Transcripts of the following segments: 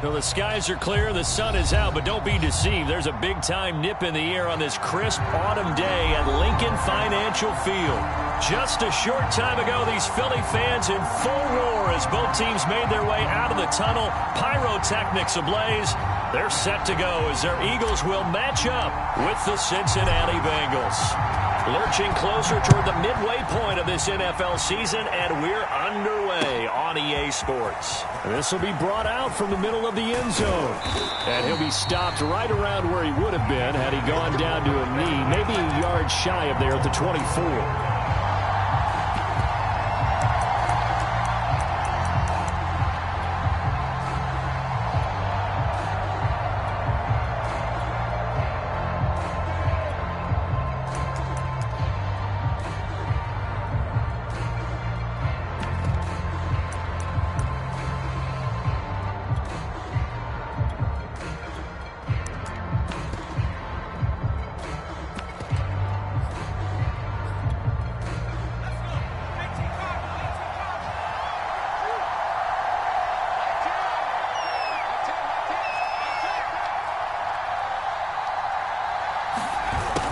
Well, the skies are clear, the sun is out, but don't be deceived. There's a big-time nip in the air on this crisp autumn day at Lincoln Financial Field. Just a short time ago, these Philly fans in full roar as both teams made their way out of the tunnel. Pyrotechnics ablaze. They're set to go as their Eagles will match up with the Cincinnati Bengals. Lurching closer toward the midway point of this NFL season, and we're underway on EA Sports. This will be brought out from the middle of the end zone. And he'll be stopped right around where he would have been had he gone down to a knee, maybe a yard shy of there at the 24.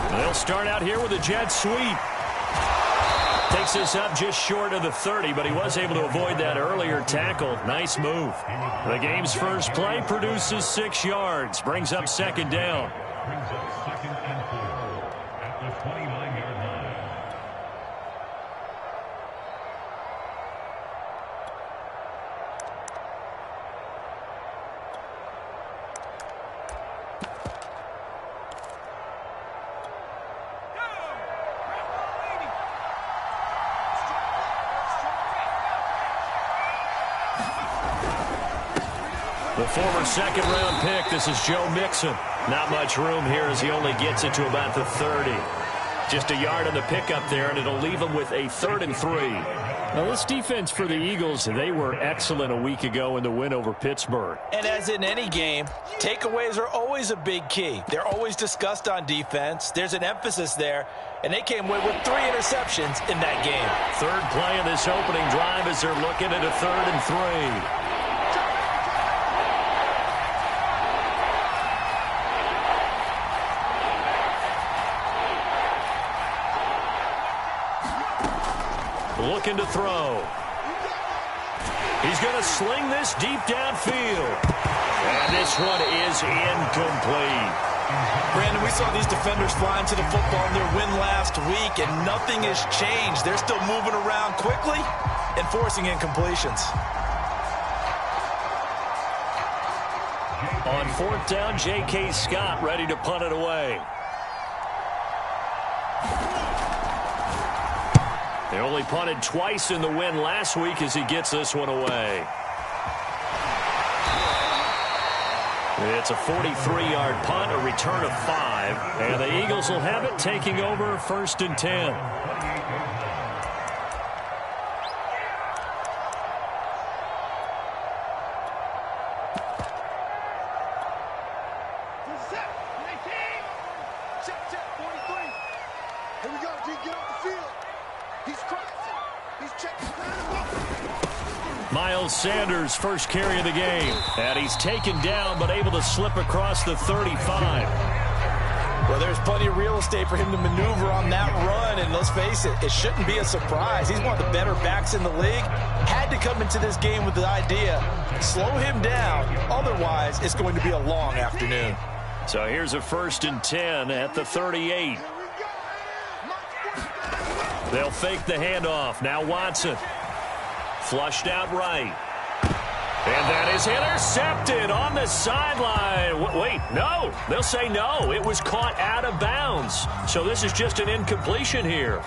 They'll start out here with a jet sweep. Takes this up just short of the 30, but he was able to avoid that earlier tackle. Nice move. The game's first play produces 6 yards. Brings up second down. Brings up second and 4 at the 29-yard line. The former second-round pick, this is Joe Mixon. Not much room here as he only gets it to about the 30. Just a yard on the pickup there, and it'll leave him with a 3rd and 3. Now, this defense for the Eagles, they were excellent a week ago in the win over Pittsburgh. And as in any game, takeaways are always a big key. They're always discussed on defense. There's an emphasis there, and they came away with 3 interceptions in that game. Third play of this opening drive as they're looking at a 3rd and 3. Looking to throw. He's going to sling this deep downfield. And this one is incomplete. Brandon, we saw these defenders flying to the football in their win last week, and nothing has changed. They're still moving around quickly and forcing incompletions. On 4th down, J.K. Scott ready to punt it away. They only punted twice in the win last week as he gets this one away. It's a 43-yard punt, a return of 5. And the Eagles will have it, taking over 1st and 10. Miles Sanders, first carry of the game. And he's taken down, but able to slip across the 35. Well, there's plenty of real estate for him to maneuver on that run, and let's face it, it shouldn't be a surprise. He's one of the better backs in the league. Had to come into this game with the idea, slow him down, otherwise it's going to be a long afternoon. So here's a 1st and 10 at the 38. They'll fake the handoff. Now Watson. Flushed out right. And that is intercepted on the sideline. Wait, no. They'll say no. It was caught out of bounds. So this is just an incompletion here.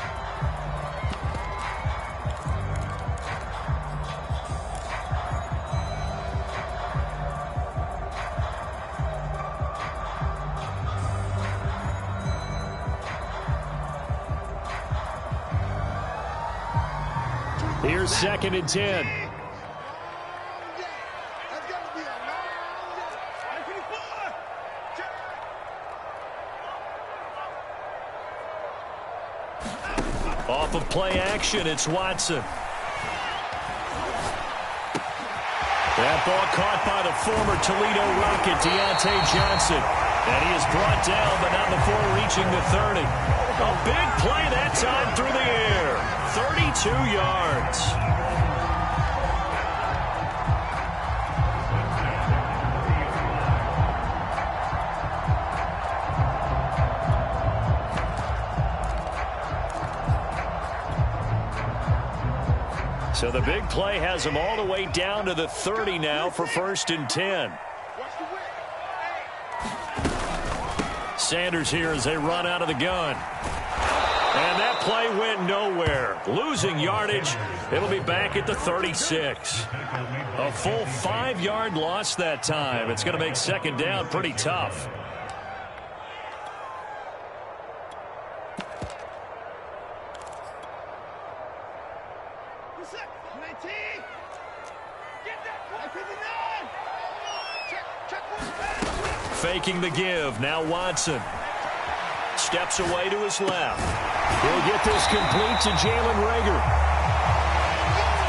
Here's 2nd and 10. Off of play action, it's Watson. That ball caught by the former Toledo Rocket, Deontay Johnson. And he is brought down, but not before reaching the 30. A big play that time through the air. 32 yards. So the big play has him all the way down to the 30 now for 1st and 10. Sanders here as they run out of the gun. And that play went nowhere. Losing yardage. It'll be back at the 36. A full 5-yard loss that time. It's going to make 2nd down pretty tough. Faking the give. Now Watson. Steps away to his left. He'll get this complete to Jalen Reagor.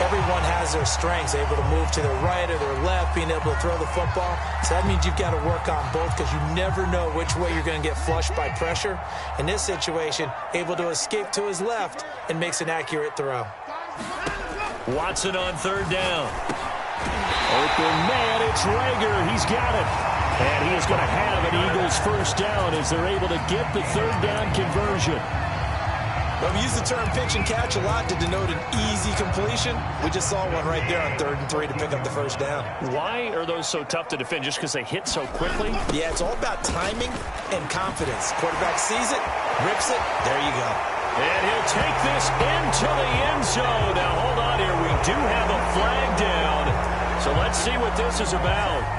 Everyone has their strengths, able to move to their right or their left, being able to throw the football. So that means you've got to work on both because you never know which way you're going to get flushed by pressure. In this situation, able to escape to his left and makes an accurate throw. Watson on 3rd down. Open man, it's Reagor. He's got it. And he is going to have an Eagles 1st down as they're able to get the 3rd down conversion. Well, we use the term pitch and catch a lot to denote an easy completion. We just saw one right there on 3rd and 3 to pick up the 1st down. Why are those so tough to defend? Just because they hit so quickly? Yeah, it's all about timing and confidence. Quarterback sees it, rips it, there you go. And he'll take this into the end zone. Now, hold on here. We do have a flag down. So let's see what this is about.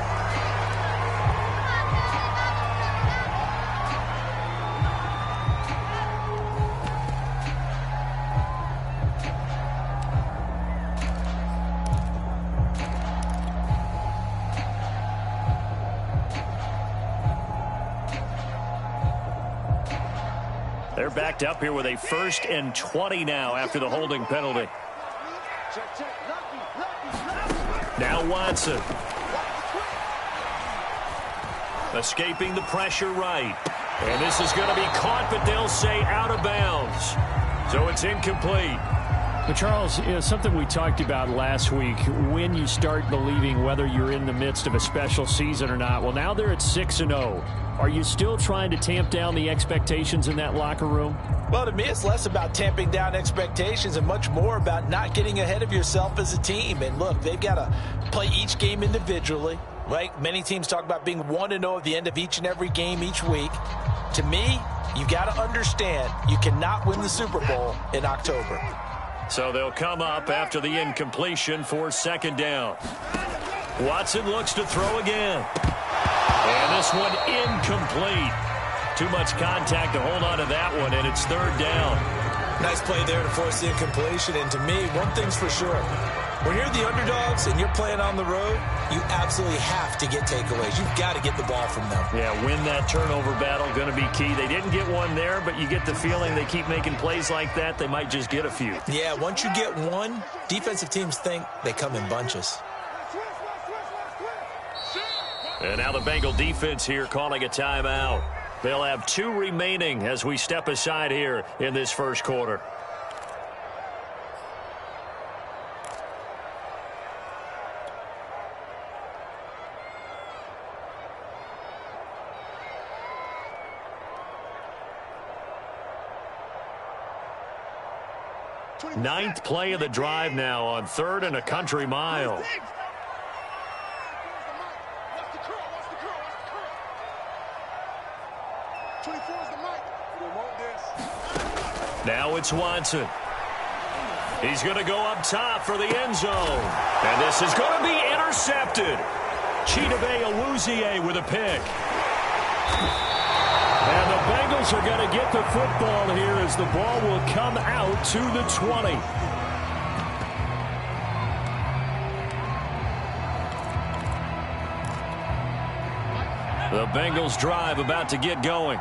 They're backed up here with a 1st and 20 now after the holding penalty. Now Watson. Escaping the pressure right. And this is going to be caught, but they'll say out of bounds. So it's incomplete. But Charles, something we talked about last week, when you start believing whether you're in the midst of a special season or not. Well, now they're at 6-0. Are you still trying to tamp down the expectations in that locker room? Well, to me, it's less about tamping down expectations and much more about not getting ahead of yourself as a team. And look, they've got to play each game individually, right? Many teams talk about being 1-0 at the end of each and every game each week. To me, you got to understand you cannot win the Super Bowl in October. So they'll come up after the incompletion for 2nd down. Watson looks to throw again. And this one incomplete. Too much contact to hold on to that one, and it's 3rd down. Nice play there to force the incompletion. And to me, one thing's for sure. When you're the underdogs and you're playing on the road, you absolutely have to get takeaways. You've got to get the ball from them. Yeah, win that turnover battle, going to be key. They didn't get one there, but you get the feeling they keep making plays like that, they might just get a few. Yeah, once you get one, defensive teams think they come in bunches. And now the Bengal defense here calling a timeout. They'll have 2 remaining as we step aside here in this 1st quarter. Ninth play of the drive now on 3rd and a country mile. Now it's Watson. He's going to go up top for the end zone. And this is going to be intercepted. Chidobe Awuzie with a pick. And the Bengals are going to get the football here as the ball will come out to the 20. The Bengals drive about to get going.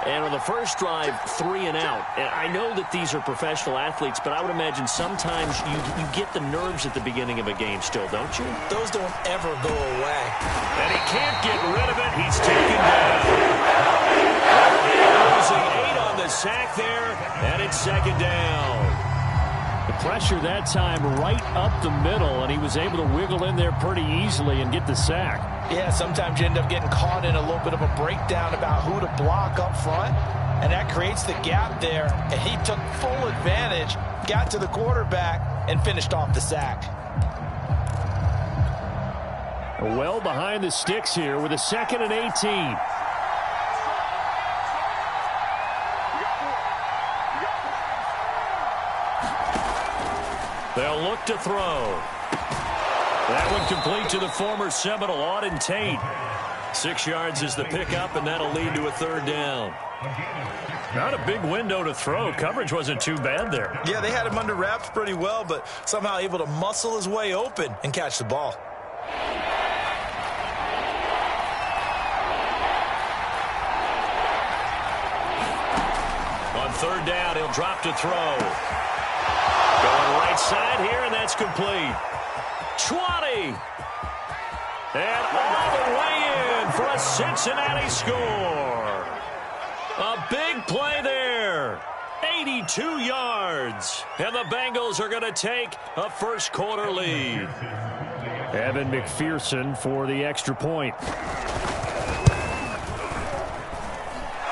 And on the first drive, 3 and out. And I know that these are professional athletes, but I would imagine sometimes you get the nerves at the beginning of a game still, don't you? Those don't ever go away. And he can't get rid of it. He's taken down. Losing 8 on the sack there, and it's second down. The pressure that time right up the middle, and he was able to wiggle in there pretty easily and get the sack. Yeah, sometimes you end up getting caught in a little bit of a breakdown about who to block up front, and that creates the gap there, and he took full advantage, got to the quarterback, and finished off the sack. Well behind the sticks here with a 2nd and 18. They'll look to throw. That one complete to the former Seminole, Auden Tate. 6 yards is the pickup, and that'll lead to a 3rd down. Not a big window to throw. Coverage wasn't too bad there. Yeah, they had him under wraps pretty well, but somehow able to muscle his way open and catch the ball. On 3rd down, he'll drop to throw. Going right side here, and that's complete. 20. And all the way in for a Cincinnati score. A big play there. 82 yards. And the Bengals are going to take a first quarter lead. Evan McPherson for the extra point.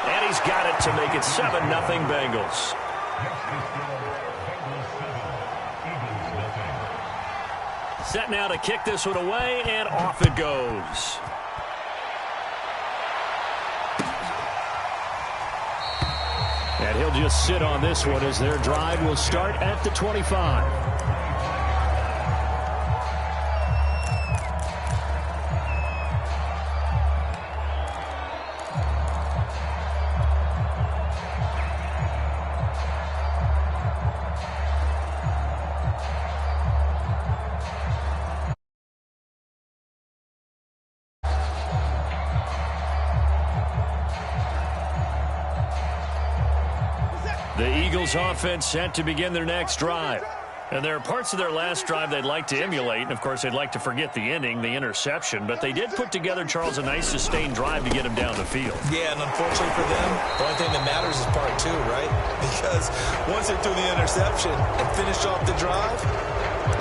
And he's got it to make it 7-0 Bengals. Set now to kick this one away, and off it goes. And he'll just sit on this one as their drive will start at the 25. The Eagles offense set to begin their next drive. And there are parts of their last drive they'd like to emulate. And, of course, they'd like to forget the ending, the interception. But they did put together, Charles, a nice sustained drive to get him down the field. Yeah, and unfortunately for them, the only thing that matters is part 2, right? Because once they threw the interception and finished off the drive,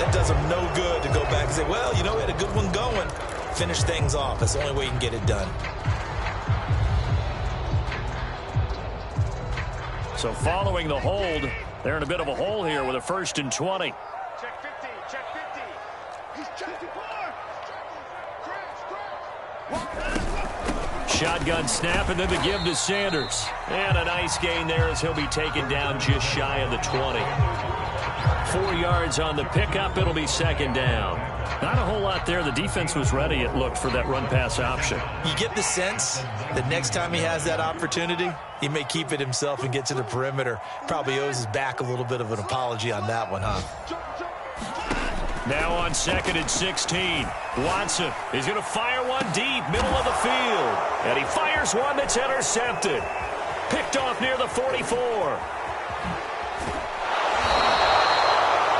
that does them no good to go back and say, well, you know, we had a good one going. Finish things off. That's the only way you can get it done. So following the hold, they're in a bit of a hole here with a 1st and 20. Check 50, check 50. He's checking hard. Shotgun snap, and then the give to Sanders. And a nice gain there as he'll be taken down just shy of the 20. 4 yards on the pickup. It'll be 2nd down. Not a whole lot there. The defense was ready, it looked, for that run-pass option. You get the sense that next time he has that opportunity, he may keep it himself and get to the perimeter. Probably owes his back a little bit of an apology on that one, huh? Now on 2nd and 16. Watson is going to fire one deep, middle of the field. And he fires one that's intercepted. Picked off near the 44.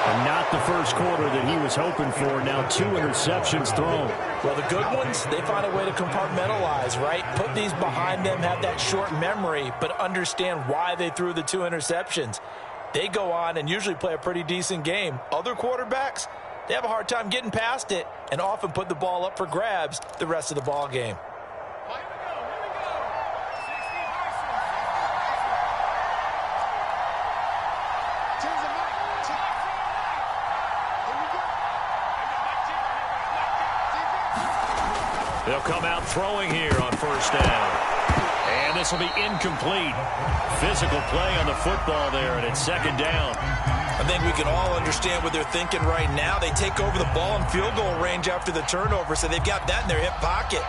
And not the first quarter that he was hoping for. Now 2 interceptions thrown. Well, the good ones, they find a way to compartmentalize, right? Put these behind them, have that short memory, but understand why they threw the 2 interceptions. They go on and usually play a pretty decent game. Other quarterbacks, they have a hard time getting past it and often put the ball up for grabs the rest of the ball game. They'll come out throwing here on 1st down. And this will be incomplete. Physical play on the football there, and it's 2nd down. I think we can all understand what they're thinking right now. They take over the ball in field goal range after the turnover, so they've got that in their hip pocket.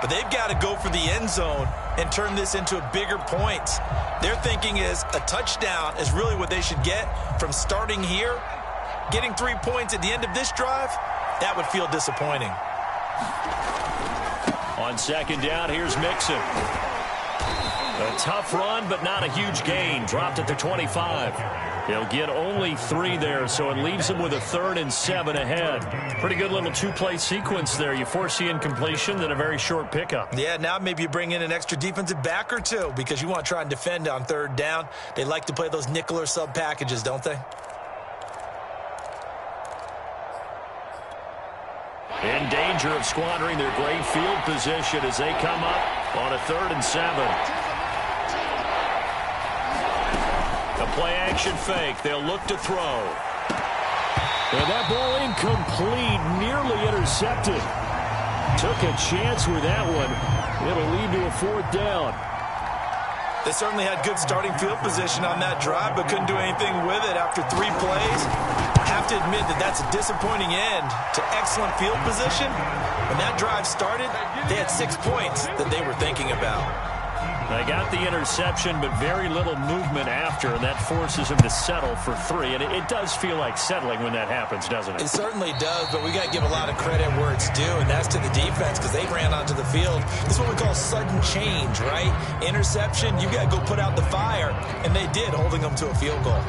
But they've got to go for the end zone and turn this into bigger points. Their thinking is a touchdown is really what they should get from starting here. Getting 3 points at the end of this drive, that would feel disappointing. On 2nd down, here's Mixon. A tough run, but not a huge gain. Dropped at the 25. He'll get only 3 there, so it leaves him with a 3rd and 7 ahead. Pretty good little 2-play sequence there. You force the incompletion, then a very short pickup. Yeah, now maybe you bring in an extra defensive back or 2 because you want to try and defend on 3rd down. They like to play those nickel or sub packages, don't they? In danger of squandering their great field position as they come up on a 3rd and 7. A play-action fake. They'll look to throw. And that ball incomplete, nearly intercepted. Took a chance with that one. It'll lead to a 4th down. They certainly had good starting field position on that drive, but couldn't do anything with it after 3 plays. I have to admit that that's a disappointing end to excellent field position. When that drive started, they had 6 points that they were thinking about. They got the interception, but very little movement after, and that forces him to settle for 3. And it does feel like settling when that happens, doesn't it? It certainly does, but we got to give a lot of credit where it's due, and that's to the defense because they ran onto the field. This is what we call sudden change, right? Interception, you got to go put out the fire, and they did, holding them to a field goal.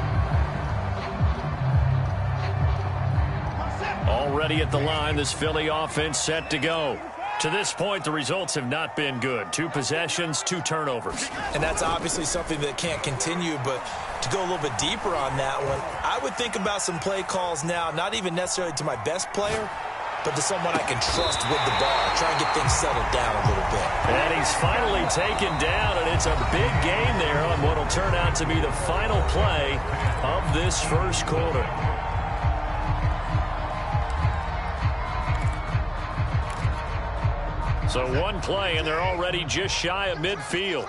Already at the line, this Philly offense set to go. To this point, the results have not been good. 2 possessions, 2 turnovers. And that's obviously something that can't continue, but to go a little bit deeper on that one, I would think about some play calls now, not even necessarily to my best player, but to someone I can trust with the ball. Try and get things settled down a little bit. And he's finally taken down, and it's a big gain there on what will turn out to be the final play of this first quarter. So 1 play, and they're already just shy of midfield.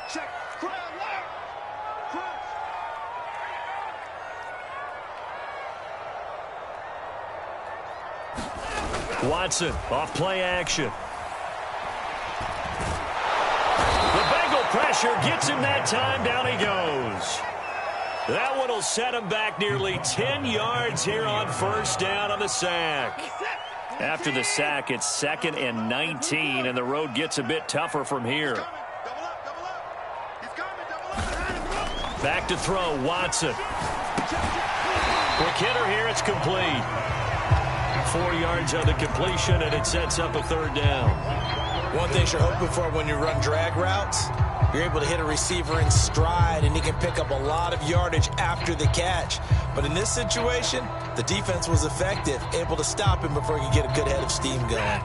Check. Crowd left. Crunch. Watson off play action. The Bengal pressure gets him that time. Down he goes. That one will set him back nearly 10 yards here on 1st down on the sack. After the sack, it's 2nd and 19, and the road gets a bit tougher from here. Back to throw, Watson. Quick hitter here, it's complete. 4 yards on the completion, and it sets up a 3rd down. One thing you're hoping for when you run drag routes, you're able to hit a receiver in stride, and he can pick up a lot of yardage after the catch. But in this situation, the defense was effective, able to stop him before he could get a good head of steam going.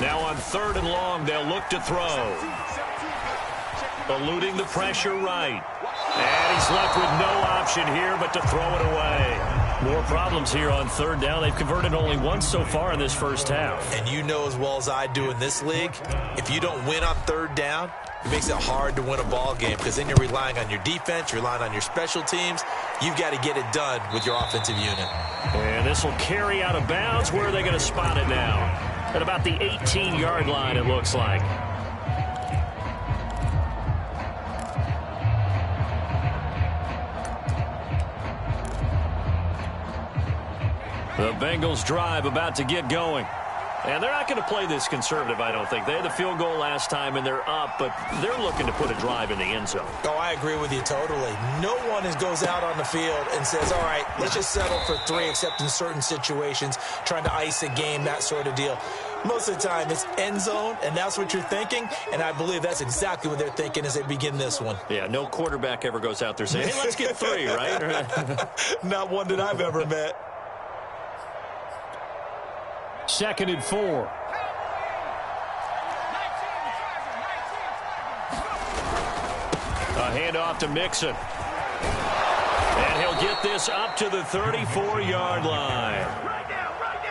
Now on 3rd and long, they'll look to throw. Eluding the pressure right. And he's left with no option here but to throw it away. More problems here on 3rd down. They've converted only once so far in this first half. And you know as well as I do in this league, if you don't win on 3rd down, it makes it hard to win a ball game because then you're relying on your defense, you're relying on your special teams. You've got to get it done with your offensive unit. And this will carry out of bounds. Where are they going to spot it now? At about the 18-yard line, it looks like. The Bengals drive about to get going. And they're not going to play this conservative, I don't think. They had the field goal last time, and they're up, but they're looking to put a drive in the end zone. Oh, I agree with you totally. No one goes out on the field and says, all right, let's just settle for 3, except in certain situations, trying to ice a game, that sort of deal. Most of the time, it's end zone, and that's what you're thinking, and I believe that's exactly what they're thinking as they begin this one. Yeah, no quarterback ever goes out there saying, hey, let's get 3, right? Not one that I've ever met. 2nd and 4. A handoff to Mixon. And he'll get this up to the 34-yard line.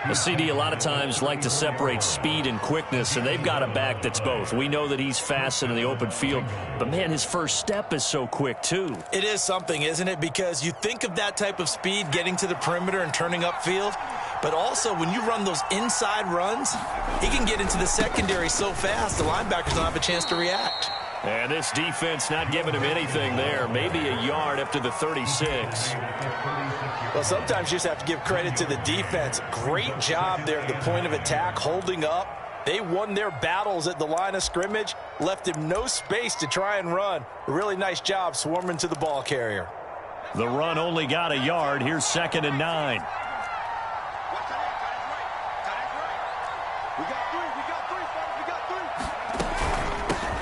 The CD a lot of times like to separate speed and quickness, and they've got a back that's both. We know that he's fast in the open field, but, man, his first step is so quick, too. It is something, isn't it? Because you think of that type of speed getting to the perimeter and turning upfield, but also when you run those inside runs, he can get into the secondary so fast the linebackers don't have a chance to react. And this defense not giving him anything there. Maybe a yard after the 36. Well, sometimes you just have to give credit to the defense. Great job there at the point of attack, holding up. They won their battles at the line of scrimmage, left him no space to try and run. A really nice job swarming to the ball carrier. The run only got a yard. Here's 2nd and 9.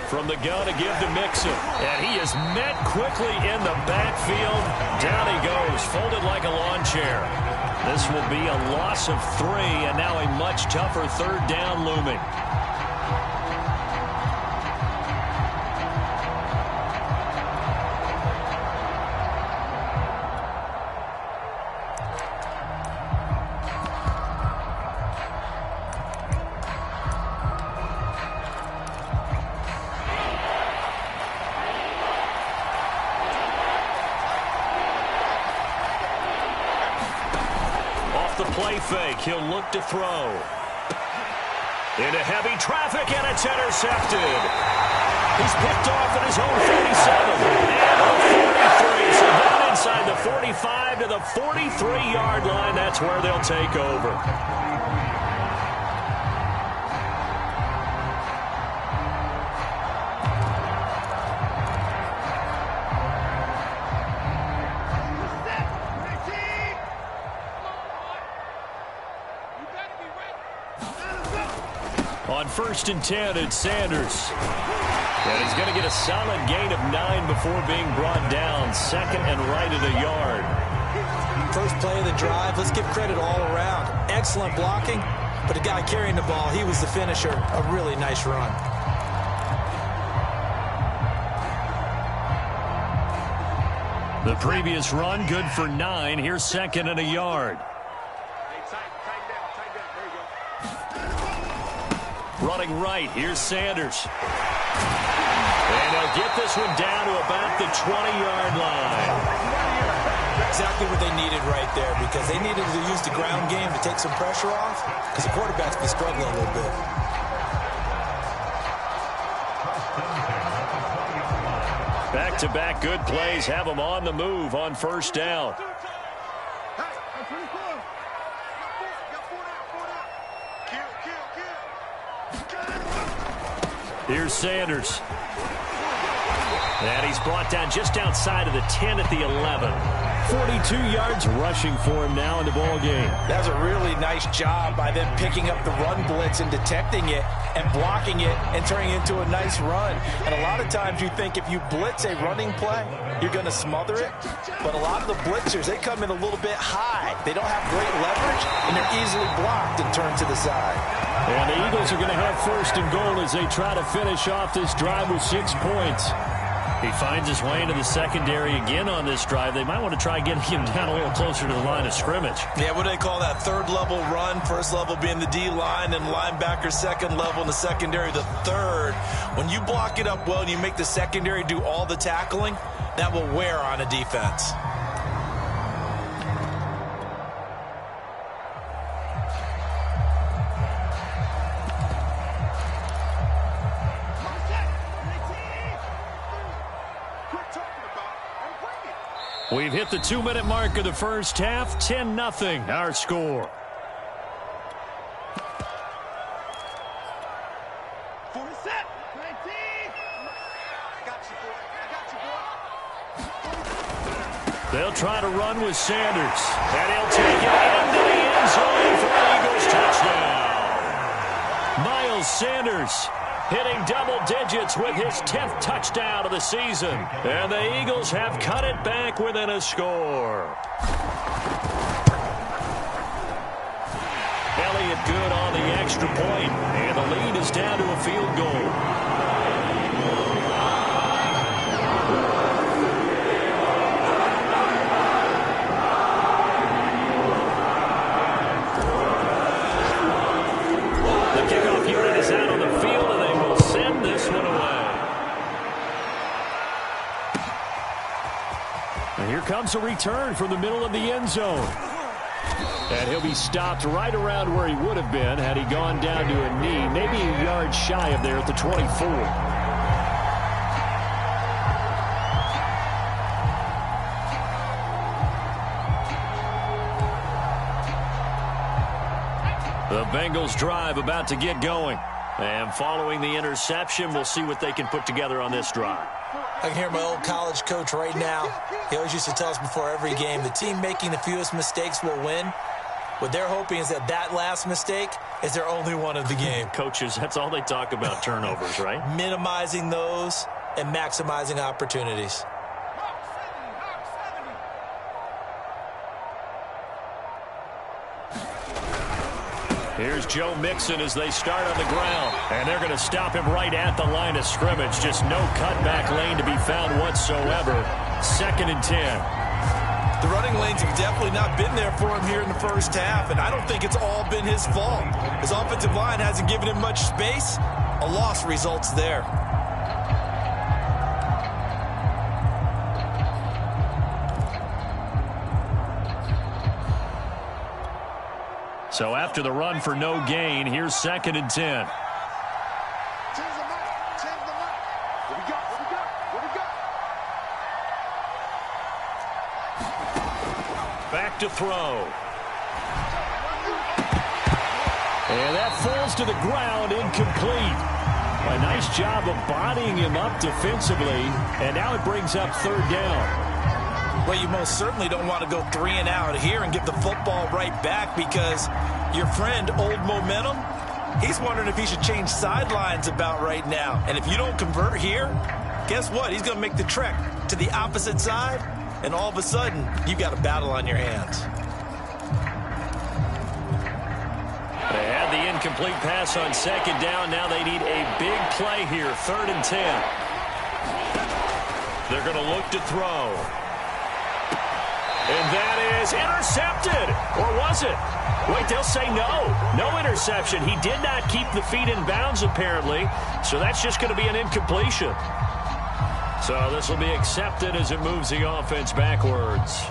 From the gun to give to Mixon. And he is met quickly in the backfield. Down he goes, folded like a lawn chair. This will be a loss of 3, and now a much tougher 3rd down looming. Play fake. He'll look to throw. Into heavy traffic, and it's intercepted. He's picked off at his own 47. And the 43. So down inside the 45 to the 43-yard line. That's where they'll take over. On 1st and 10, it's Sanders. And he's going to get a solid gain of 9 before being brought down. 2nd and right at a yard. First play of the drive, let's give credit all around. Excellent blocking, but the guy carrying the ball, he was the finisher. A really nice run. The previous run, good for 9. Here's 2nd and a yard. Running right, here's Sanders. And they'll get this one down to about the 20-yard line. Exactly what they needed right there, because they needed to use the ground game to take some pressure off, because the quarterback's been struggling a little bit. Back-to-back good plays have them on the move on 1st down. Here's Sanders. And he's brought down just outside of the 10 at the 11. 42 yards rushing for him now in the ball game. That's a really nice job by them picking up the run blitz and detecting it and blocking it and turning it into a nice run. And a lot of times you think if you blitz a running play, you're going to smother it. But a lot of the blitzers, they come in a little bit high. They don't have great leverage, and they're easily blocked and turned to the side. And the Eagles are going to have 1st and goal as they try to finish off this drive with 6 points. He finds his way into the secondary again on this drive. They might want to try getting him down a little closer to the line of scrimmage. Yeah, what do they call that? 3rd level run. 1st level being the D-line, and linebacker 2nd level, and the secondary the 3rd. When you block it up well and you make the secondary do all the tackling, that will wear on a defense. We've hit the 2-minute mark of the 1st half. 10-0, our score. They'll try to run with Sanders. And he'll take it into the end zone for an Eagles touchdown. Miles Sanders hitting double digits with his 10th touchdown of the season. And the Eagles have cut it back within a score. Elliott good on the extra point, and the lead is down to a field goal. Comes a return from the middle of the end zone. And he'll be stopped right around where he would have been had he gone down to a knee, maybe a yard shy of there at the 24. The Bengals drive about to get going. And following the interception, we'll see what they can put together on this drive. I can hear my old college coach right now. He always used to tell us before every game, the team making the fewest mistakes will win. What they're hoping is that last mistake is their only one of the game. Coaches, that's all they talk about, turnovers, right? Minimizing those and maximizing opportunities. Here's Joe Mixon as they start on the ground. And they're going to stop him right at the line of scrimmage. Just no cutback lane to be found whatsoever. 2nd and 10. The running lanes have definitely not been there for him here in the first half, and I don't think it's all been his fault. His offensive line hasn't given him much space. A loss results there. So after the run for no gain, here's 2nd and 10. Change the mark. Change the mark. What we got? What we got? What we got? Back to throw. And that falls to the ground, incomplete. A nice job of bodying him up defensively, and now it brings up 3rd down. Well, you most certainly don't want to go 3 and out here and give the football right back because your friend, Old Momentum, he's wondering if he should change sidelines about right now. And if you don't convert here, guess what? He's going to make the trek to the opposite side, and all of a sudden, you've got a battle on your hands. They had the incomplete pass on 2nd down. Now they need a big play here, 3rd and 10. They're going to look to throw. And that is intercepted. Or was it? Wait, they'll say no. No interception. He did not keep the feet in bounds, apparently. So that's just going to be an incompletion. So this will be accepted as it moves the offense backwards.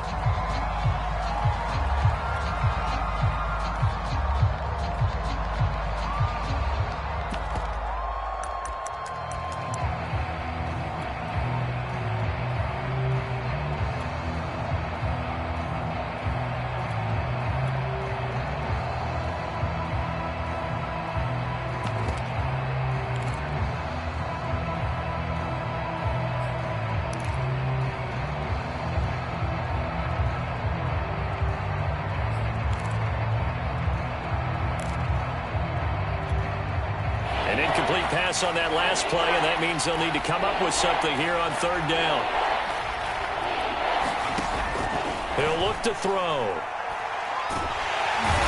An incomplete pass on that last play, and that means they'll need to come up with something here on 3rd down. He'll look to throw.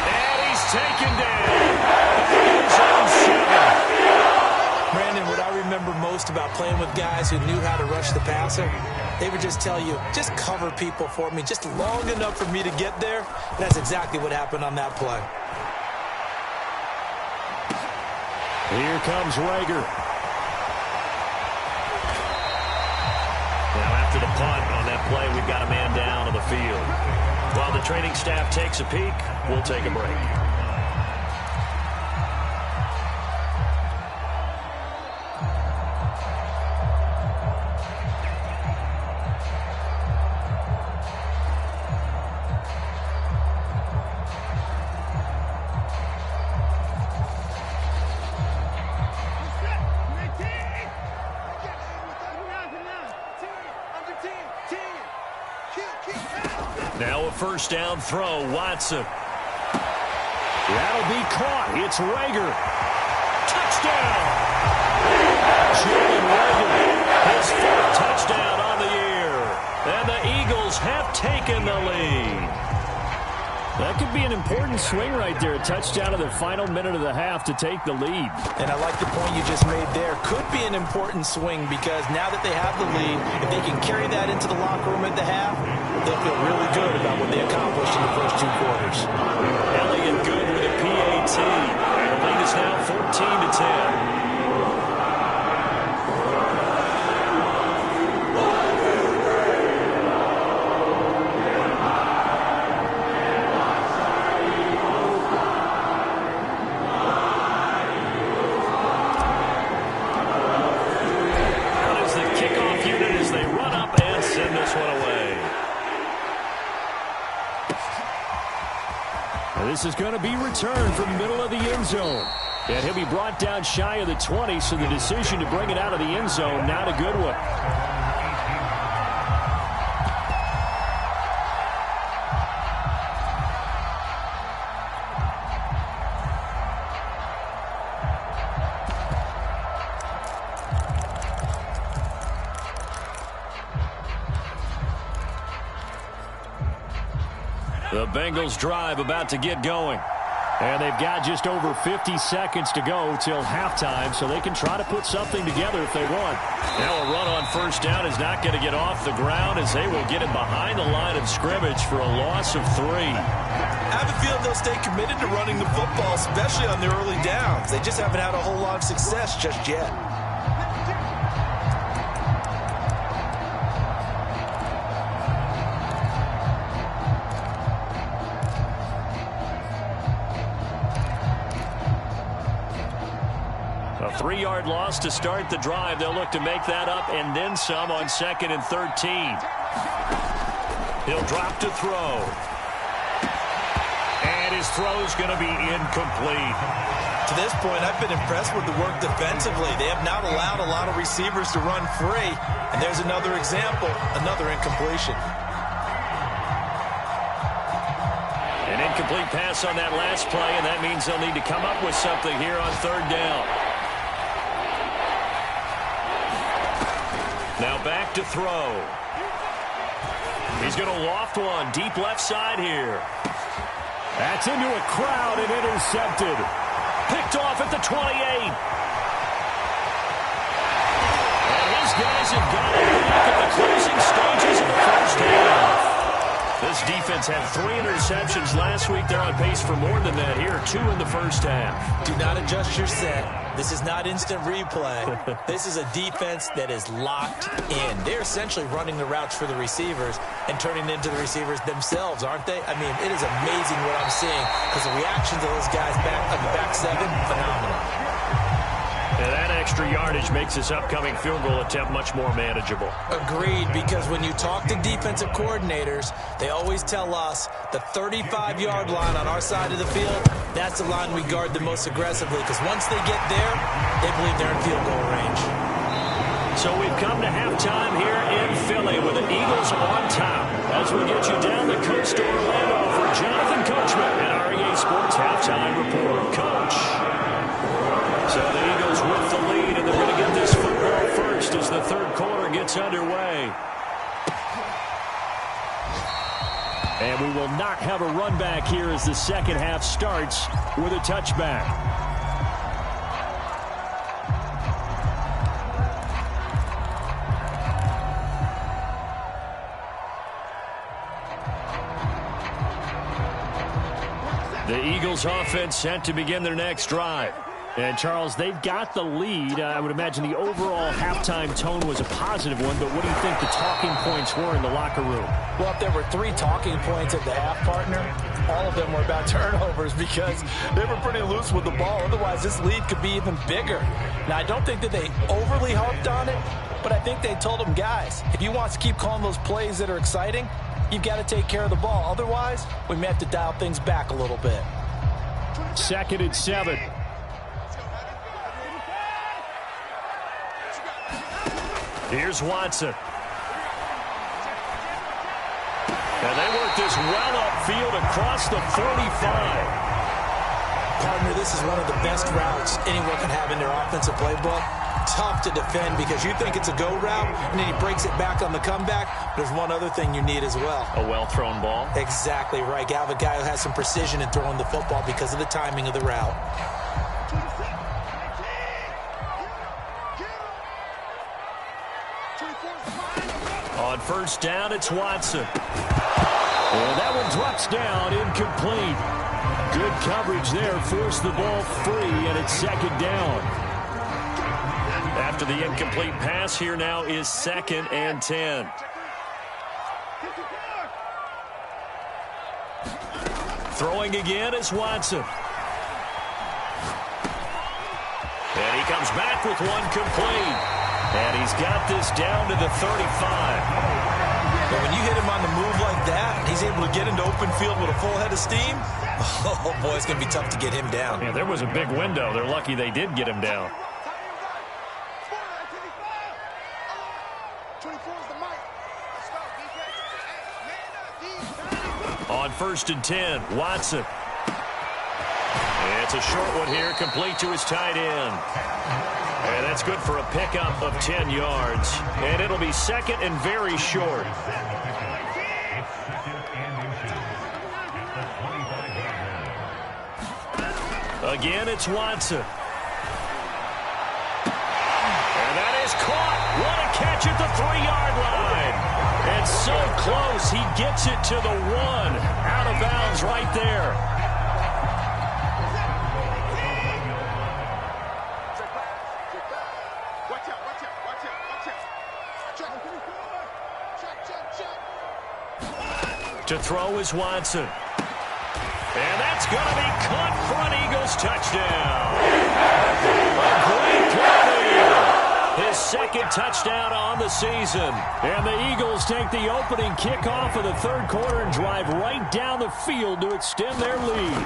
And he's taken down. Brandon, what I remember most about playing with guys who knew how to rush the passer, they would just tell you, just cover people for me, just long enough for me to get there. That's exactly what happened on that play. Here comes Rager. Now after the punt on that play, we've got a man down on the field. While the training staff takes a peek, we'll take a break. Now a 1st down throw, Watson. That'll be caught. It's Rager. Touchdown! Jalen Rager, his 4th touchdown on the year. And the Eagles have taken the lead. That could be an important swing right there. A touchdown in the final minute of the half to take the lead. And I like the point you just made there. Could be an important swing because now that they have the lead, if they can carry that into the locker room at the half, they'll feel really good about what they accomplished in the first 2 quarters. Elliott good with a PAT. The lead is now 14-10. This pass is going to be returned from the middle of the end zone. And he'll be brought down shy of the 20, so the decision to bring it out of the end zone, not a good one. The Bengals drive about to get going. And they've got just over 50 seconds to go till halftime, so they can try to put something together if they want. Now a run on first down is not going to get off the ground as they will get it behind the line of scrimmage for a loss of 3. I have a feeling they'll stay committed to running the football, especially on their early downs. They just haven't had a whole lot of success just yet. A 3-yard loss to start the drive. They'll look to make that up and then some on 2nd and 13. He'll drop to throw. And his throw's going to be incomplete. To this point, I've been impressed with the work defensively. They have not allowed a lot of receivers to run free. And there's another example, another incompletion. An incomplete pass on that last play, and that means they'll need to come up with something here on 3rd down. Now back to throw. He's going to loft one deep left side here. That's into a crowd and intercepted. Picked off at the 28. And his guys have got it back at the closing stages of the first half. This defense had 3 interceptions last week. They're on pace for more than that here. 2 in the first half. Do not adjust your set. This is not instant replay. This is a defense that is locked in. They're essentially running the routes for the receivers and turning into the receivers themselves, aren't they? I mean, it is amazing what I'm seeing because the reaction to those guys back on the back 7, phenomenal. And that extra yardage makes this upcoming field goal attempt much more manageable. Agreed, because when you talk to defensive coordinators, they always tell us the 35-yard line on our side of the field, that's the line we guard the most aggressively, because once they get there, they believe they're in field goal range. So we've come to halftime here in Philly with the Eagles on top. As we get you down the coast to Orlando for Jonathan Coachman at REA Sports Halftime Report. Coach. So the Eagles with the lead, and they're going to get this football first as the 3rd quarter gets underway. And we will not have a run back here as the 2nd half starts with a touchback. The Eagles offense set to begin their next drive. And, Charles, they've got the lead. I would imagine the overall halftime tone was a positive one, but what do you think the talking points were in the locker room? Well, if there were 3 talking points at the half, partner, all of them were about turnovers because they were pretty loose with the ball. Otherwise, this lead could be even bigger. Now, I don't think that they overly harped on it, but I think they told them, guys, if you want to keep calling those plays that are exciting, you've got to take care of the ball. Otherwise, we may have to dial things back a little bit. 2nd and 7. Here's Watson. And they work this well upfield across the 45. Partner, this is one of the best routes anyone can have in their offensive playbook. Tough to defend because you think it's a go route, and then he breaks it back on the comeback. There's one other thing you need as well. A well-thrown ball. Exactly right. You have a guy who has some precision in throwing the football because of the timing of the route. On first down, it's Watson. And that one drops down, incomplete. Good coverage there, forced the ball free, and it's 2nd down. After the incomplete pass, here now is 2nd and 10. Throwing again is Watson. And he comes back with one complete. And he's got this down to the 35. But when you hit him on the move like that, he's able to get into open field with a full head of steam. Oh, boy, it's going to be tough to get him down. Yeah, there was a big window. They're lucky they did get him down. On 1st and 10, Watson. It's a short one here, complete to his tight end. And that's good for a pickup of 10 yards. And it'll be second and very short. Again, it's Watson. And that is caught. What a catch at the 3-yard line. And so close, he gets it to the 1. Out of bounds right there. To throw is Watson. And that's going to be caught for an Eagles touchdown. A great play. His second touchdown on the season. And the Eagles take the opening kickoff of the third quarter and drive right down the field to extend their lead.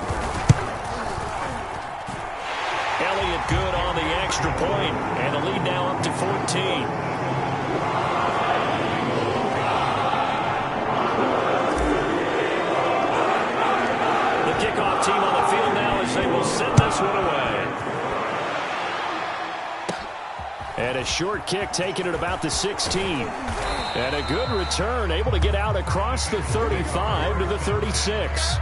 Elliott good on the extra point, and the lead now up to 14. Kickoff team on the field now as they will send this one away. And a short kick taken at about the 16. And a good return, able to get out across the 35 to the 36.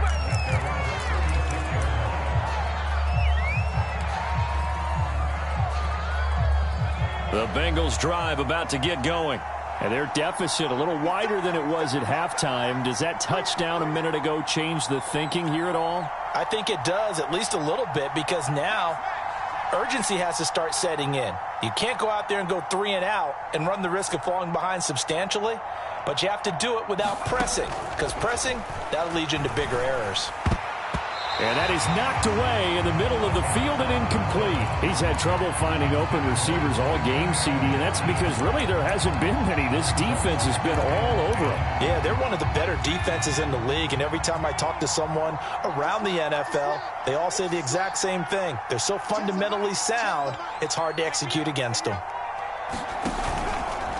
The Bengals drive about to get going. And their deficit a little wider than it was at halftime. Does that touchdown a minute ago change the thinking here at all? I think it does, at least a little bit, because now urgency has to start setting in. You can't go out there and go 3 and out and run the risk of falling behind substantially, but you have to do it without pressing, because pressing, that'll lead you into bigger errors. And that is knocked away in the middle of the field and incomplete. He's had trouble finding open receivers all game, CD, and that's because really there hasn't been many. This defense has been all over them. Yeah, they're one of the better defenses in the league, and every time I talk to someone around the NFL, they all say the exact same thing. They're so fundamentally sound, it's hard to execute against them.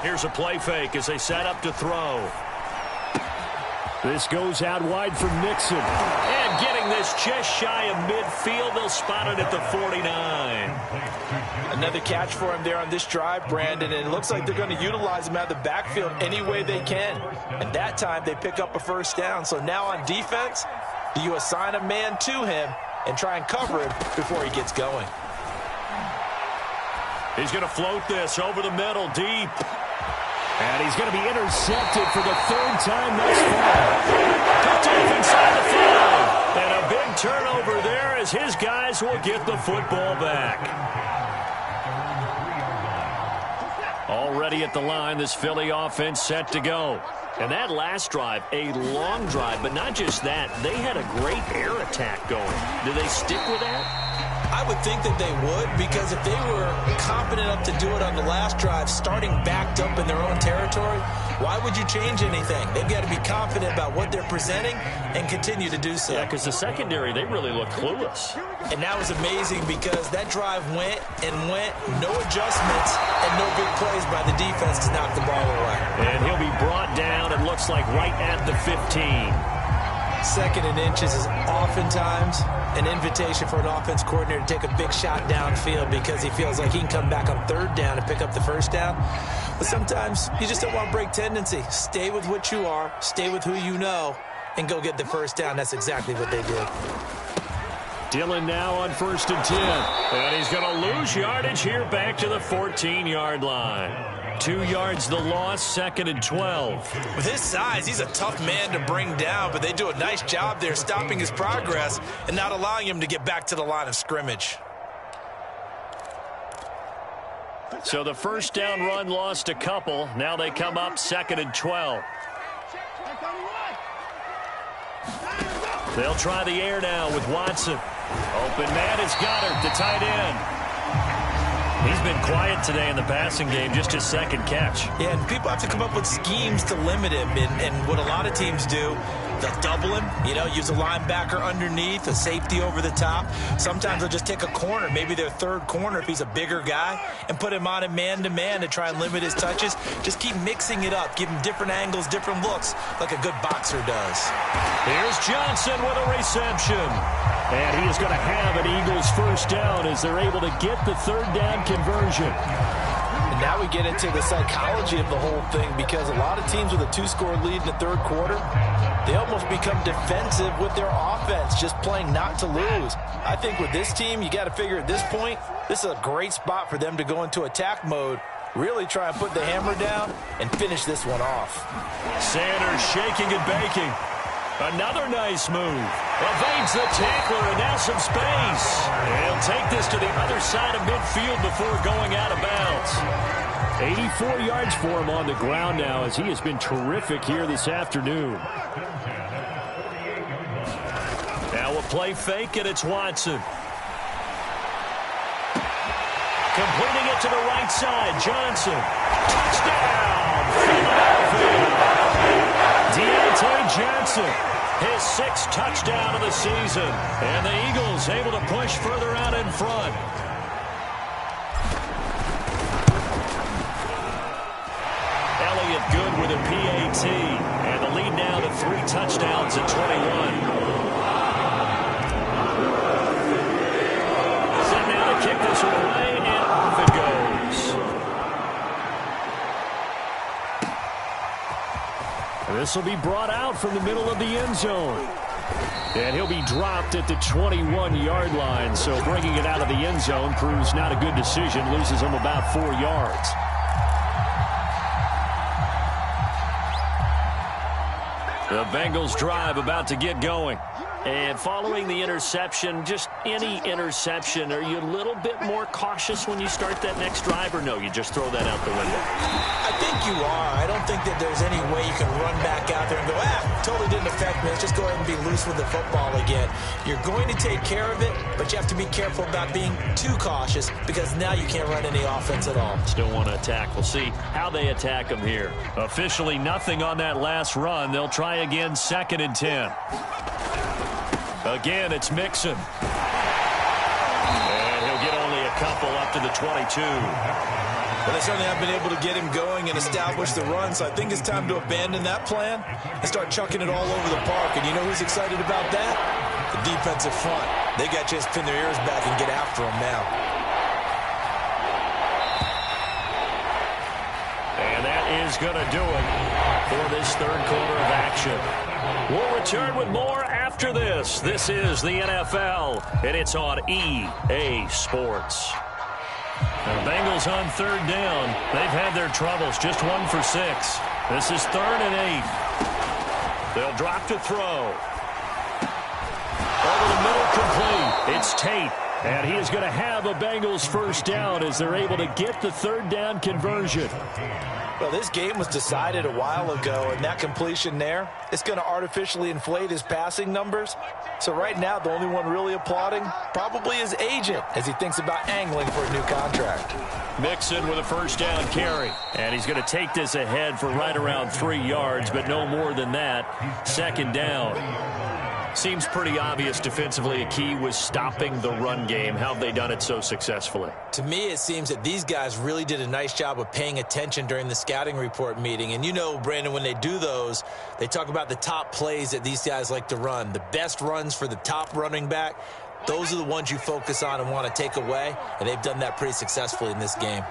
Here's a play fake as they set up to throw. This goes out wide from Nixon. And getting this just shy of midfield, they'll spot it at the 49. Another catch for him there on this drive, Brandon, and it looks like they're going to utilize him out of the backfield any way they can. And that time they pick up a first down. So now on defense, do you assign a man to him and try and cover him before he gets going? He's going to float this over the middle, deep. And he's going to be intercepted for the 3rd time thus far. Picked off inside the 5. And a big turnover there as his guys will get the football back. Already at the line, this Philly offense set to go. And that last drive, a long drive, but not just that. They had a great air attack going. Do they stick with that? I would think that they would, because if they were confident enough to do it on the last drive, starting backed up in their own territory, why would you change anything? They've got to be confident about what they're presenting and continue to do so. Yeah, because the secondary, they really look clueless. And that was amazing because that drive went and went, no adjustments and no big plays by the defense to knock the ball away. And he'll be brought down, it looks like, right at the 15. 2nd and inches is oftentimes an invitation for an offense coordinator to take a big shot downfield because he feels like he can come back on 3rd down and pick up the first down. But sometimes you just don't want to break tendency. Stay with what you are, stay with who you know, and go get the first down. That's exactly what they did. Dillon now on 1st and 10. And he's going to lose yardage here back to the 14-yard line. 2 yards the loss, 2nd and 12. With his size, he's a tough man to bring down, but they do a nice job there stopping his progress and not allowing him to get back to the line of scrimmage. So the first down run lost a couple. Now they come up 2nd and 12. They'll try the air now with Watson. Open man is Goddard, the tight end. He's been quiet today in the passing game, just his second catch. Yeah, and people have to come up with schemes to limit him. And what a lot of teams do, they'll double him, use a linebacker underneath, a safety over the top. Sometimes they'll just take a corner, maybe their third corner if he's a bigger guy, and put him on a man-to-man to try and limit his touches. Just keep mixing it up, give him different angles, different looks, like a good boxer does. Here's Johnson with a reception. And he is going to have an Eagles first down as they're able to get the third down conversion. And now we get into the psychology of the whole thing, because a lot of teams with a 2-score lead in the third quarter, they almost become defensive with their offense, just playing not to lose. I think with this team, you got to figure at this point, this is a great spot for them to go into attack mode, really try and put the hammer down and finish this one off. Sanders shaking and baking. Another nice move. Evades the tackler, and now some space. He'll take this to the other side of midfield before going out of bounds. 84 yards for him on the ground now, as he has been terrific here this afternoon. Now a play fake, and it's Watson. Completing it to the right side, Johnson. Touchdown, Philadelphia. Deontay Johnson, his 6th touchdown of the season. And the Eagles able to push further out in front. Elliott good with a PAT. And the lead now to 3 touchdowns at 21. Set now to kick this one away, and off it goes. This will be brought out from the middle of the end zone. And he'll be dropped at the 21-yard line. So bringing it out of the end zone proves not a good decision. Loses him about 4 yards. The Bengals drive about to get going. And following the interception, just any interception, are you a little bit more cautious when you start that next drive, or no, you just throw that out the window? I think you are. I don't think that there's any way you can run back out there and go, totally didn't affect me. Let's just go ahead and be loose with the football again. You're going to take care of it, but you have to be careful about being too cautious, because now you can't run any offense at all. Still want to attack. We'll see how they attack him here. Officially nothing on that last run. They'll try again, 2nd and 10. Again, it's Mixon. And he'll get only a couple up to the 22. Well, they certainly have been able to get him going and establish the run, so I think it's time to abandon that plan and start chucking it all over the park. And you know who's excited about that? The defensive front. They got a chance to pin their ears back and get after him now. And that is going to do it for this third quarter of action. We'll return with more after this. This is the NFL, and it's on EA Sports. The Bengals on 3rd down. They've had their troubles, just 1 for 6. This is 3rd and 8. They'll drop to throw. Over the middle, complete. It's Tate, and he is going to have a Bengals first down as they're able to get the 3rd down conversion. Well, this game was decided a while ago, and that completion there, it's going to artificially inflate his passing numbers. So right now, the only one really applauding probably his agent as he thinks about angling for a new contract. Mixon with a first down carry. And he's going to take this ahead for right around 3 yards, but no more than that. 2nd down. Seems pretty obvious defensively a key was stopping the run game. How have they done it so successfully? To me, it seems that these guys really did a nice job of paying attention during the scouting report meeting. And you know, Brandon, when they do those, they talk about the top plays that these guys like to run. The best runs for the top running back, those are the ones you focus on and want to take away. And they've done that pretty successfully in this game.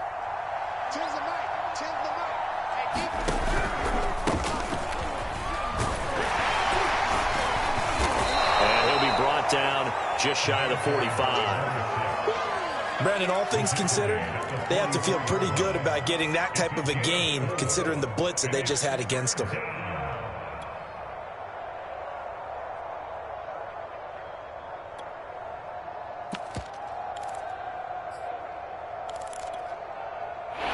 Down just shy of the 45. Brandon, all things considered, they have to feel pretty good about getting that type of a gain considering the blitz that they just had against them.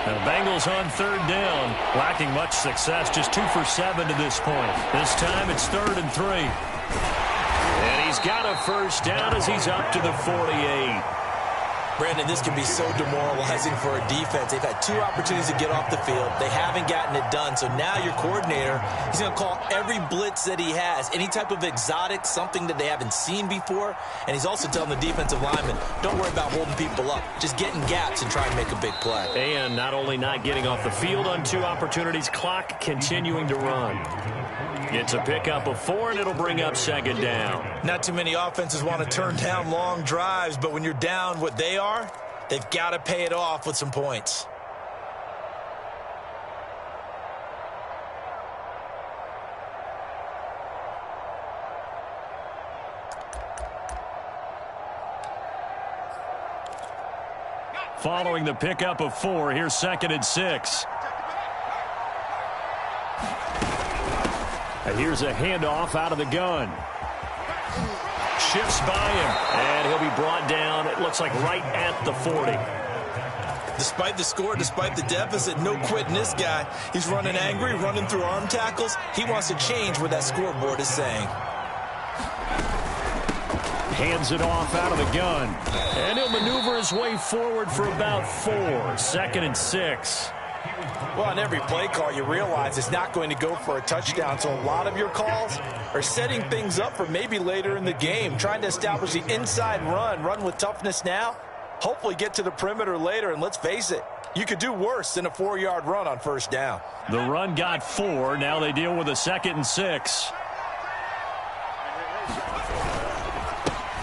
The Bengals on 3rd down, lacking much success, just 2 for 7 to this point. This time it's 3rd and 3. And he's got a first down as he's up to the 48. Brandon, this can be so demoralizing for a defense. They've had 2 opportunities to get off the field. They haven't gotten it done. So now your coordinator, he's going to call every blitz that he has, any type of exotic, something that they haven't seen before. And he's also telling the defensive lineman, don't worry about holding people up. Just get in gaps and try and make a big play. And not only not getting off the field on 2 opportunities, clock continuing to run. It's a pickup of 4, and it'll bring up 2nd down. Not too many offenses want to turn down long drives, but when you're down what they are, they've got to pay it off with some points. Following the pickup of 4, here's 2nd and 6. And here's a handoff out of the gun. Shifts by him, and he'll be brought down, it looks like right at the 40. Despite the score, despite the deficit, no quitting this guy. He's running angry, running through arm tackles. He wants to change what that scoreboard is saying. Hands it off out of the gun. And he'll maneuver his way forward for about 4. 2nd and 6. Well, on every play call, you realize it's not going to go for a touchdown. So a lot of your calls are setting things up for maybe later in the game, trying to establish the inside run with toughness now, hopefully get to the perimeter later. And let's face it, you could do worse than a 4-yard run on 1st down. The run got 4. Now they deal with a 2nd and 6.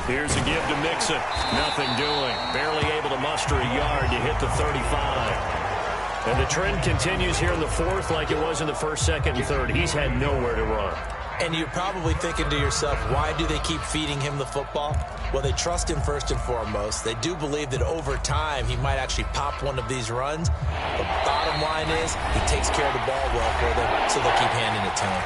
Here's a give to Mixon. Nothing doing. Barely able to muster a yard to hit the 35. And the trend continues here in the 4th like it was in the 1st, 2nd, and 3rd. He's had nowhere to run. And you're probably thinking to yourself, why do they keep feeding him the football? Well, they trust him first and foremost. They do believe that over time he might actually pop one of these runs. The bottom line is he takes care of the ball well for them, so they'll keep handing it to him.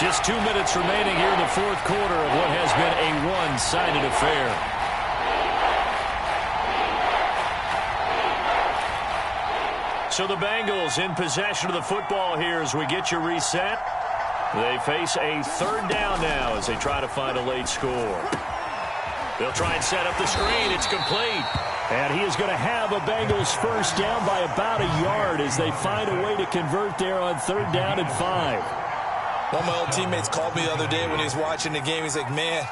Just 2 minutes remaining here in the 4th quarter of what has been a one-sided affair. So the Bengals in possession of the football here as we get you reset. They face a 3rd down now as they try to find a late score. They'll try and set up the screen. It's complete. And he is going to have a Bengals 1st down by about a yard as they find a way to convert there on 3rd down and 5. One of my old teammates called me the other day when he was watching the game. He's like, man,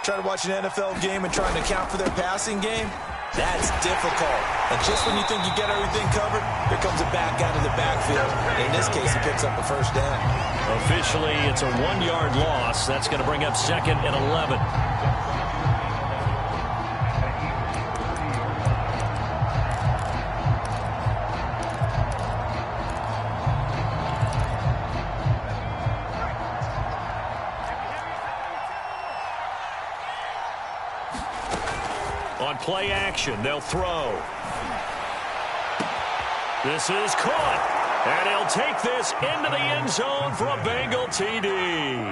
trying to watch an NFL game and trying to account for their passing game? That's difficult. And just when you think you get everything covered, here comes a back out of the backfield. In this case, he picks up a 1st down. Officially, it's a 1-yard loss. That's going to bring up 2nd and 11. On play action, they'll throw. This is caught. And he'll take this into the end zone for a Bengal TD.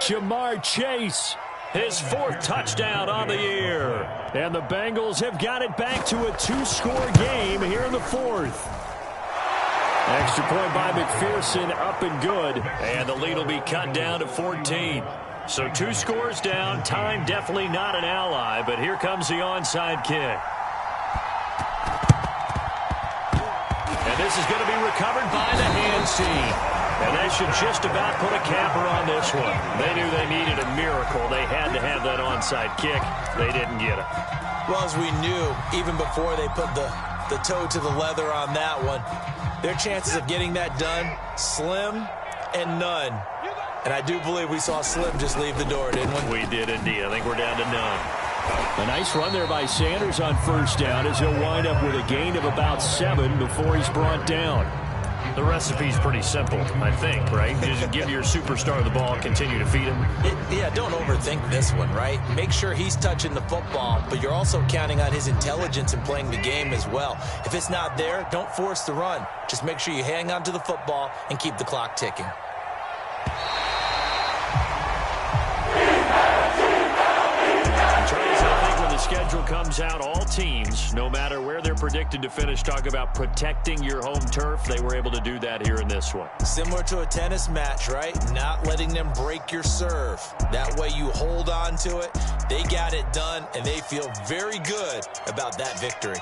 Jamar Chase, his 4th touchdown on the year. And the Bengals have got it back to a 2-score game here in the 4th. Extra point by McPherson, up and good. And the lead will be cut down to 14. So 2 scores down. Time definitely not an ally, but here comes the onside kick. And this is going to be recovered by the hands team. And that should just about put a capper on this one. They knew they needed a miracle. They had to have that onside kick. They didn't get it. Well, as we knew, even before they put the toe to the leather on that one, their chances of getting that done, slim and none. And I do believe we saw Slim just leave the door, didn't we? We did indeed. I think we're down to none. A nice run there by Sanders on 1st down as he'll wind up with a gain of about 7 before he's brought down. The recipe's pretty simple, I think, right? Just give your superstar the ball, continue to feed him. Yeah, don't overthink this one, right? Make sure he's touching the football, but you're also counting on his intelligence in playing the game as well. If it's not there, don't force the run. Just make sure you hang on to the football and keep the clock ticking. The schedule comes out, all teams, no matter where they're predicted to finish, talk about protecting your home turf. They were able to do that here in this one. Similar to a tennis match, right? Not letting them break your serve. That way you hold on to it. They got it done, and they feel very good about that victory.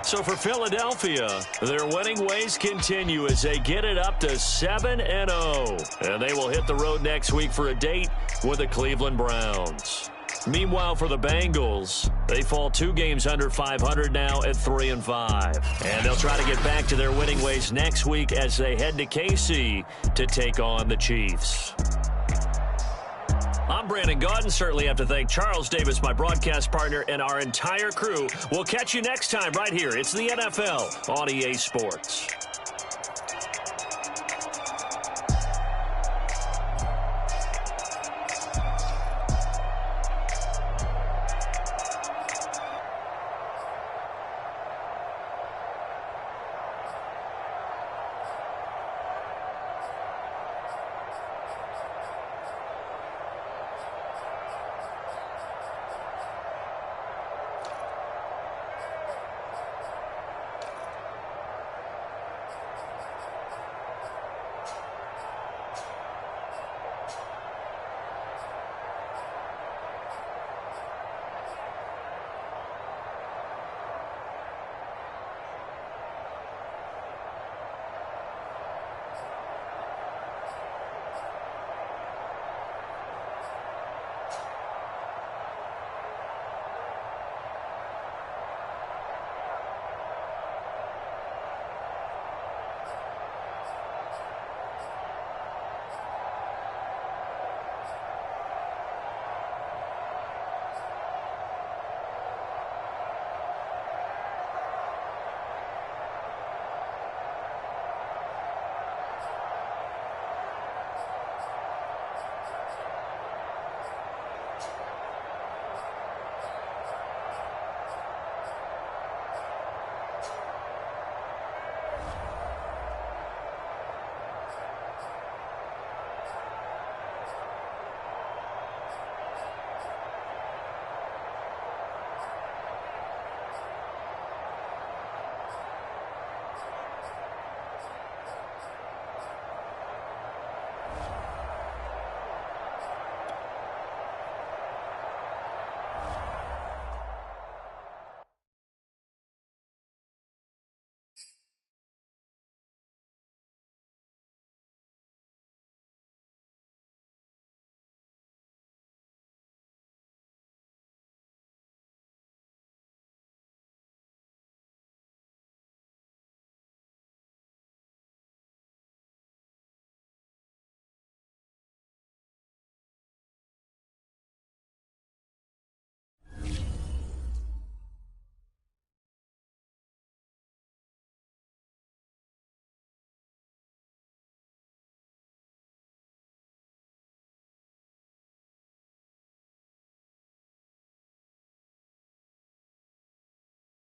So for Philadelphia, their winning ways continue as they get it up to 7-0. And they will hit the road next week for a date with the Cleveland Browns. Meanwhile, for the Bengals, they fall 2 games under 500 now at 3-5. And they'll try to get back to their winning ways next week as they head to KC to take on the Chiefs. I'm Brandon Gaudin. Certainly have to thank Charles Davis, my broadcast partner, and our entire crew. We'll catch you next time right here. It's the NFL on EA Sports.